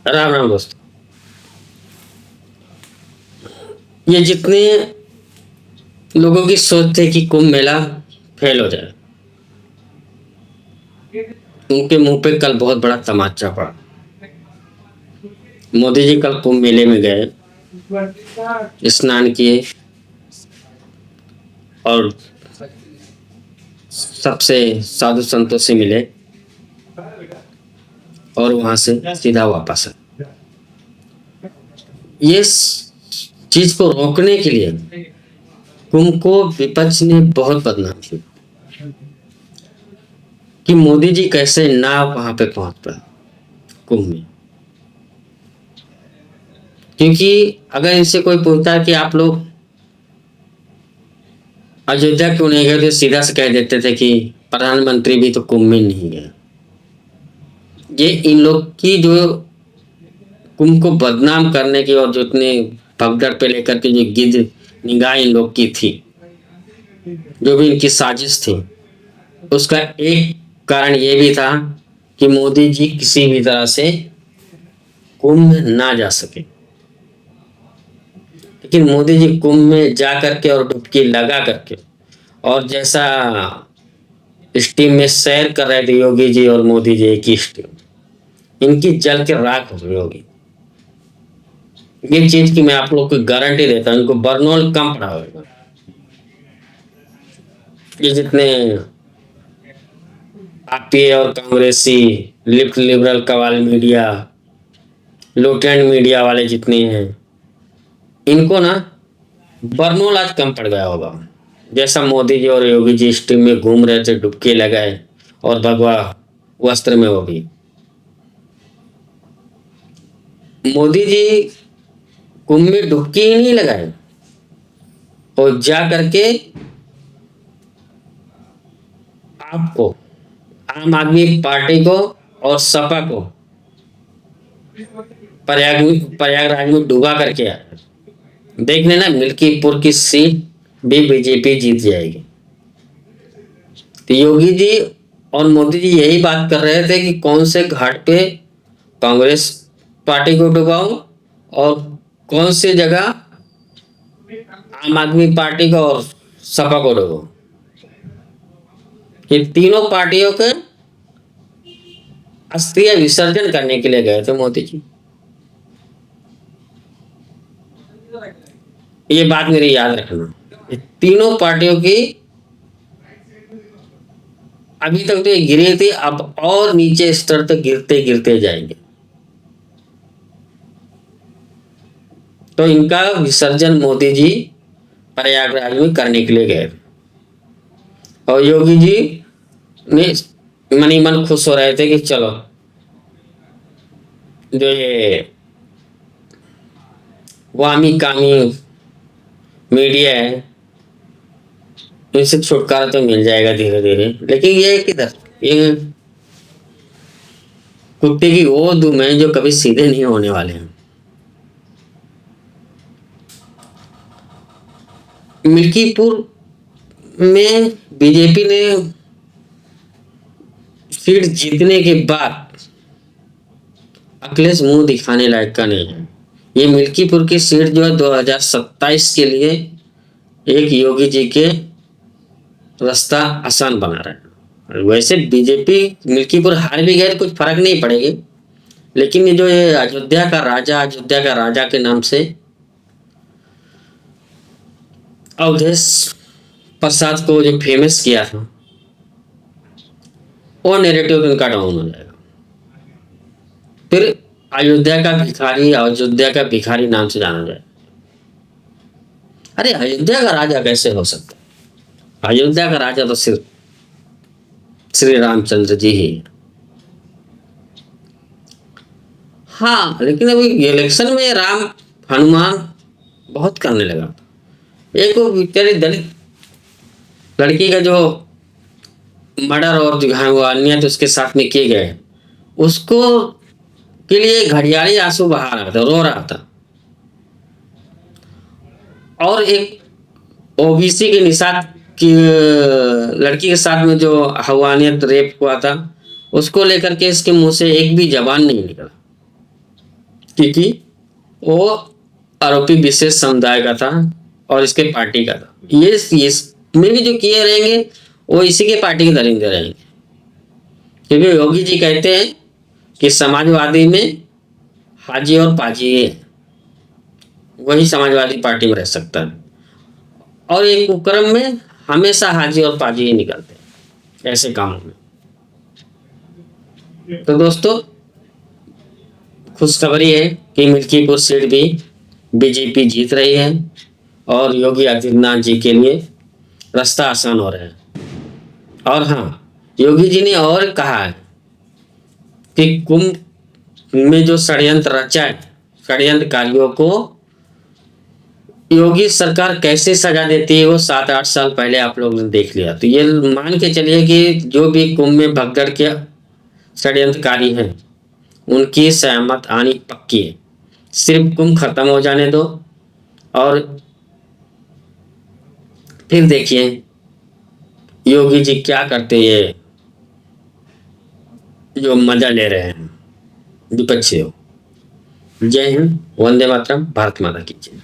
राम राम दोस्तों। ये जितने लोगों की सोच थी कि कुंभ मेला फेल हो जाए, उनके मुंह पे कल बहुत बड़ा तमाचा पड़ा। मोदी जी कल कुंभ मेले में गए, स्नान किए और सबसे साधु संतों से मिले और वहां से सीधा वापस आए। ये चीज को रोकने के लिए कुंभ को विपक्ष ने बहुत बदनाम किया कि मोदी जी कैसे ना वहां पे पहुंच पाए कुंभ में। क्योंकि अगर इनसे कोई पूछता है कि आप लोग अयोध्या क्यों नहीं गए, तो सीधा से कह देते थे कि प्रधानमंत्री भी तो कुंभ में नहीं गए। ये इन लोग की जो कुंभ को बदनाम करने की और जो इतने भगदड़ पे लेकर के जो गिद्ध निगाह इन लोग की थी, जो भी इनकी साजिश थी, उसका एक कारण ये भी था कि मोदी जी किसी भी तरह से कुंभ में ना जा सके। लेकिन मोदी जी कुंभ में जा करके और डुबकी लगा करके और जैसा स्टीम में सैर कर रहे थे योगी जी और मोदी जी, एक ही स्टीम, इनकी जल के राख हो गई होगी। ये चीज की मैं आप लोग को गारंटी देता हूँ, इनको बर्नौल कम पड़ा होगा। ये जितने आपीए और कांग्रेसी लिफ्ट लिबरल कवाल मीडिया लोटेंड मीडिया वाले जितने हैं, इनको ना बर्नौल आज कम पड़ गया होगा। जैसा मोदी जी और योगी जी स्टीम में घूम रहे थे, डुबकी लगाए और भगवा वस्त्र में, वो भी मोदी जी कुंभ में डुबकी ही नहीं लगाए और जा करके आपको, आम आदमी पार्टी को और सपा को प्रयागराज में डुबा करके आए। देख लेना, मिल्कीपुर की सीट भी बीजेपी जीत जाएगी। तो योगी जी और मोदी जी यही बात कर रहे थे कि कौन से घाट पे कांग्रेस पार्टी को डुबाऊं और कौन सी जगह आम आदमी पार्टी को और सपा को डुबाऊं। ये तीनों पार्टियों के अस्थि विसर्जन करने के लिए गए थे मोदी जी। ये बात मेरी याद रखना, ये तीनों पार्टियों की अभी तक तो ये गिरी थी, अब और नीचे स्तर तक गिरते गिरते जाएंगे। तो इनका विसर्जन मोदी जी प्रयागराज में करने के लिए गए और योगी जी ने मनी मन खुश हो रहे थे कि चलो जो ये वामी कामी मीडिया है, इनसे छुटकारा तो मिल जाएगा धीरे धीरे। लेकिन ये किधर, ये कुत्ते की वो दुम है जो कभी सीधे नहीं होने वाले हैं। मिल्कीपुर में बीजेपी ने सीट जीतने के बाद अखिलेश मुंह दिखाने लायक का नहीं है। ये मिल्कीपुर की सीट जो है 2027 के लिए एक योगी जी के रास्ता आसान बना रहा है। वैसे बीजेपी मिल्कीपुर हार भी गए तो कुछ फर्क नहीं पड़ेगी, लेकिन ये जो ये अयोध्या का राजा के नाम से अवधेश प्रसाद को जो फेमस किया था, वो नैरेटिव इनका डाउन हो जाएगा। फिर अयोध्या का भिखारी नाम से जाना जाए। अरे अयोध्या का राजा कैसे हो सकता है? अयोध्या का राजा तो सिर्फ श्री रामचंद्र जी ही। हाँ, लेकिन अभी इलेक्शन में राम हनुमान बहुत करने लगा। एक वो बेचारी दलित लड़की का जो मर्डर और जो है वो अन्य तो उसके साथ में किए गए, उसको के लिए घड़ियाली आंसू बहा रहा था, रो रहा था। और एक ओबीसी के निषाद की लड़की के साथ में जो हवानियत रेप हुआ था, उसको लेकर के इसके मुंह से एक भी जबान नहीं निकला। क्योंकि वो आरोपी विशेष समुदाय का था और इसके पार्टी का था। ये इसमें भी जो किए रहेंगे वो इसी के पार्टी के दरिंदे रहेंगे, क्योंकि योगी जी कहते हैं कि समाजवादी में हाजी और पाजी है, वही समाजवादी पार्टी में रह सकता है, और एक कुकर्म में हमेशा हाजी और पाजी ही निकलते हैं ऐसे कामों में। तो दोस्तों, खुशखबरी है कि मिल्कीपुर सीट भी बीजेपी जीत रही है और योगी आदित्यनाथ जी के लिए रास्ता आसान हो रहा है। और हाँ, योगी जी ने और कहा है कि कुंभ में जो षड्यंत्र रचा है, षड्यंत्रकारियों को योगी सरकार कैसे सजा देती है वो 7-8 साल पहले आप लोगों ने देख लिया। तो ये मान के चलिए कि जो भी कुंभ में भगदड़ के षड्यंत्रकारी हैं उनकी सहमत आनी पक्की है। सिर्फ कुंभ खत्म हो जाने दो और फिर देखिए योगी जी क्या करते ये जो मजा ले रहे हैं विपक्षी हो। जय हिंद, वंदे मातरम, भारत माता की जय।